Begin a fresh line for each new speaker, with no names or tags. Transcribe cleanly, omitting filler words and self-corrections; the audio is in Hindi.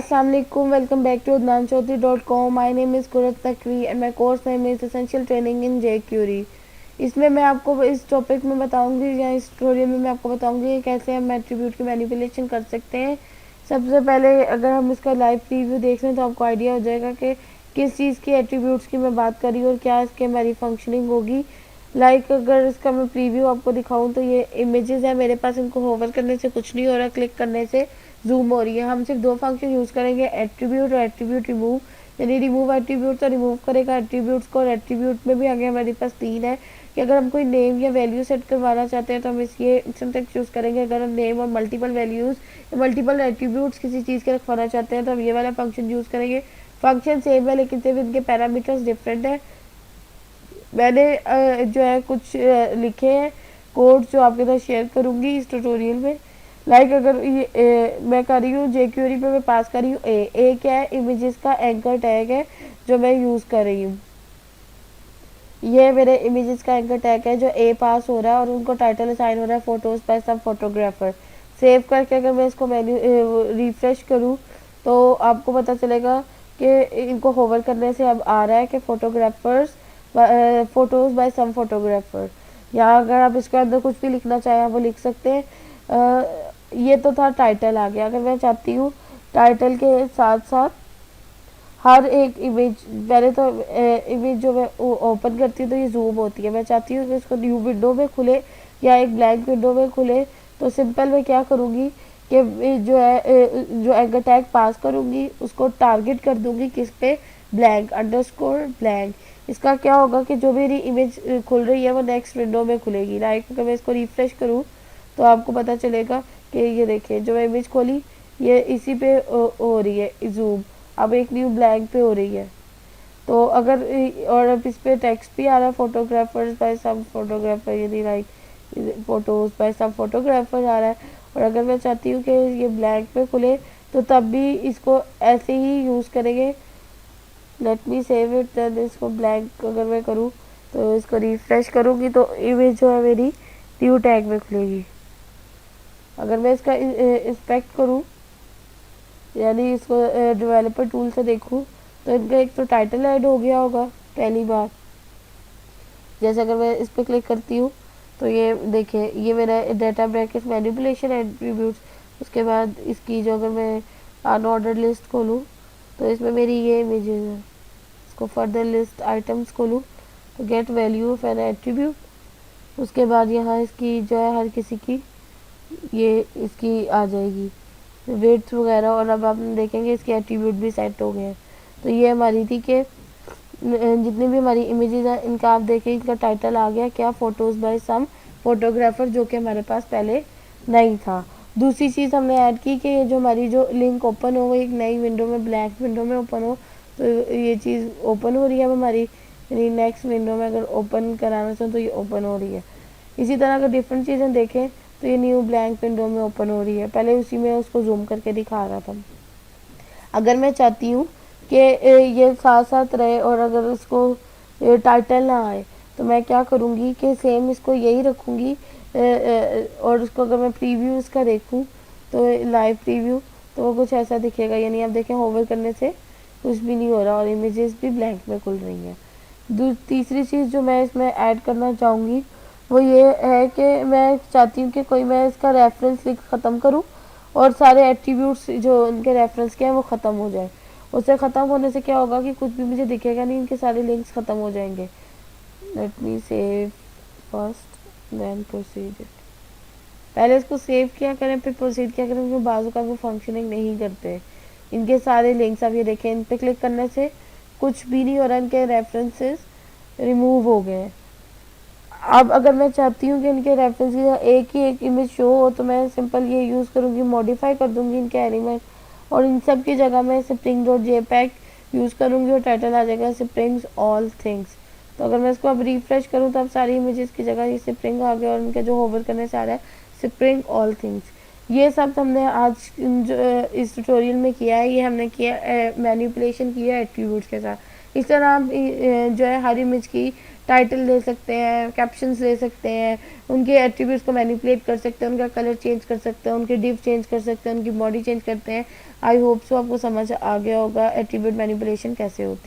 Assalamualaikum, welcome back to adnanchaudhary.com. My name is Kurat Takri and my course name is Essential Training in jQuery. इसमें मैं आपको इस टॉपिक में बताऊंगी या इस ट्यूटोरियल में मैं आपको बताऊंगी कैसे हम एट्रीब्यूट की मैनिपुलेशन कर सकते हैं। सबसे पहले अगर हम इसका लाइव प्रीव्यू देख लें तो आपको आइडिया हो जाएगा कि किस चीज़ की एट्रीब्यूट्स की मैं बात कर रही हूँ और क्या इसकी हमारी फंक्शनिंग होगी। अगर इसका मैं प्रीव्यू आपको दिखाऊं तो ये इमेजेस है मेरे पास, इनको होवर करने से कुछ नहीं हो रहा, क्लिक करने से जूम हो रही है। हम सिर्फ दो फंक्शन यूज़ करेंगे, एट्रीब्यूट और एट्रीब्यूट रिमूव। यानी रिमूव एट्रीब्यूट तो रिमूव करेगा एट्रीब्यूट्स को, और एट्रीब्यूट में भी आगे हमारे पास तीन है कि अगर हम कोई नेम या वैल्यू सेट करवाना चाहते हैं तो हम इस ये सिंटैक्स यूज़ करेंगे। अगर हम नेम और मल्टीपल वैल्यूज़ या मल्टीपल एट्रीब्यूट्स किसी चीज़ के रखवाना चाहते हैं तो हम ये वाला फंक्शन यूज़ करेंगे। फंक्शन सेम है लेकिन सिर्फ इनके पैरामीटर्स डिफरेंट है। मैंने जो है कुछ लिखे हैं कोड जो आपके साथ शेयर करूँगी इस ट्यूटोरियल में। अगर ये मैं कर रही हूँ jQuery पे मैं पास कर रही हूँ ए क्या है, इमेजेस का एंकर टैग है जो मैं यूज़ कर रही हूँ। ये मेरे इमेजेस का एंकर टैग है जो ए पास हो रहा है और उनको टाइटल असाइन हो रहा है फोटोज बाय सम फोटोग्राफर। सेव करके अगर मैं इसको मेन्यू रिफ्रेश करूँ तो आपको पता चलेगा कि इनको होवर करने से अब आ रहा है कि फोटोज बाय सम फोटोग्राफर। या अगर आप इसके अंदर कुछ भी लिखना चाहें वो लिख सकते हैं। ये तो था टाइटल आ गया। अगर मैं चाहती हूँ टाइटल के साथ साथ हर एक इमेज, पहले तो इमेज जो मैं ओपन करती हूँ तो ये जूम होती है। मैं चाहती हूँ कि इसको न्यू विंडो में खुले या एक ब्लैंक विंडो में खुले, तो सिंपल मैं क्या करूँगी कि जो है जो एंकर टैग पास करूँगी उसको टारगेट कर दूँगी किस पे, ब्लैंक अंडरस्कोर ब्लैंक। इसका क्या होगा कि जो मेरी इमेज खुल रही है वो नेक्स्ट विंडो में खुलेगी। अगर मैं इसको रिफ्रेश करूँ तो आपको पता चलेगा कि ये देखिए जो मैं इमेज खोली ये इसी पे हो रही है जूम, अब एक न्यू ब्लैंक पे हो रही है। तो अगर और अब इस पे टेक्स्ट भी आ रहा है फोटोग्राफर्स बाय सम फोटोग्राफर, यानी फोटोज बाय सम फोटोग्राफर आ रहा है। और अगर मैं चाहती हूँ कि ये ब्लैंक पे खुले तो तब भी इसको ऐसे ही यूज़ करेंगे। Let me save it, then इसको ब्लैंक अगर मैं करूँ तो इसको रिफ्रेश करूँगी तो इमेज जो है मेरी न्यू टैग में खुलेगी। अगर मैं इसका इंस्पेक्ट करूँ यानी इसको डेवलपर टूल से देखूँ तो इनका एक तो टाइटल ऐड हो गया होगा पहली बार। जैसे अगर मैं इस पर क्लिक करती हूँ तो ये देखिए ये मेरा डाटा ब्रैकेट मैनिपुलेशन एट्रीब्यूट्स। उसके बाद इसकी जो अगर मैं अनऑर्डर्ड लिस्ट खोलूँ तो इसमें मेरी ये इमेजेस है। इसको फर्दर लिस्ट आइटम्स खोलूँ तो get value of N attribute. उसके बाद यहाँ इसकी जो है हर किसी की ये इसकी आ जाएगी वेट्स वगैरह, और अब आप देखेंगे इसके एट्रीब्यूट भी सेट हो गए हैं। तो ये हमारी थी कि जितनी भी हमारी इमेजेस हैं इनका आप देखें इनका टाइटल आ गया क्या, फोटोज़ बाय सम फोटोग्राफर, जो कि हमारे पास पहले नहीं था। दूसरी चीज़ हमने ऐड की कि जो हमारी जो लिंक ओपन हो वो एक नई विंडो में ब्लैंक विंडो में ओपन हो, तो ये चीज़ ओपन हो रही है अब हमारी, यानी नेक्स्ट विंडो में अगर ओपन कराना चाहें तो ये ओपन हो रही है। इसी तरह अगर डिफरेंट चीज़ें देखें तो ये न्यू ब्लैंक विंडो में ओपन हो रही है, पहले उसी में उसको जूम करके दिखा रहा था। अगर मैं चाहती हूँ कि ये साथ साथ रहे और अगर इसको टाइटल ना आए तो मैं क्या करूँगी कि सेम इसको यही रखूँगी। और उसको अगर मैं प्रीव्यू इसका देखूँ तो लाइव प्रीव्यू तो वो कुछ ऐसा दिखेगा, यानी आप देखें होवर करने से कुछ भी नहीं हो रहा और इमेजेस भी ब्लैंक में खुल रही हैं। तीसरी चीज़ जो मैं इसमें ऐड करना चाहूँगी वो ये है कि मैं चाहती हूँ कि कोई मैं इसका रेफरेंस लिख ख़त्म करूँ और सारे एट्रीब्यूट्स जो उनके रेफरेंस के हैं वो ख़त्म हो जाए। उससे ख़त्म होने से क्या होगा कि कुछ भी मुझे दिखेगा नहीं, इनके सारे लिंक्स ख़त्म हो जाएंगे। Let me save first then proceed it. पहले इसको सेव किया करें फिर प्रोसीड किया करें, क्योंकि बाजू का वो फंक्शनिंग नहीं करते। इनके सारे लिंक्स आप ये देखें, इन पर क्लिक करने से कुछ भी नहीं हो रहा, इनके रेफरेंसेस रिमूव हो गए। अब अगर मैं चाहती हूँ कि इनके रेफरेंस एक ही एक इमेज शो हो तो मैं सिंपल ये यूज़ करूँगी, मॉडिफाई कर दूँगी इनके एलिमेंट और इन सब की जगह मैं स्प्रिंग डॉट जेपैग यूज़ करूँगी और टाइटल आ जाएगा स्प्रिंग्स ऑल थिंग्स। तो अगर मैं इसको अब रिफ्रेश करूँ तो अब सारी इमेजेस की जगह ये स्प्रिंग आ गया और इनके जो होवर करने से आ रहा है स्प्रिंग ऑल थिंग्स। ये सब हमने आज जो इस ट्यूटोरियल में किया है, ये हमने किया मैनिपुलेशन किया एट्रीब्यूट्स के साथ। इस तरह आप जो है हर इमेज की टाइटल दे सकते हैं, कैप्शंस दे सकते हैं, उनके एट्रीब्यूट्स को मैनिपुलेट कर सकते हैं, उनका कलर चेंज कर सकते हैं, उनके डिव चेंज कर सकते हैं, उनकी बॉडी चेंज करते हैं। आई होप सो आपको समझ आ गया होगा एट्रीब्यूट मैनिपुलेशन कैसे होती है।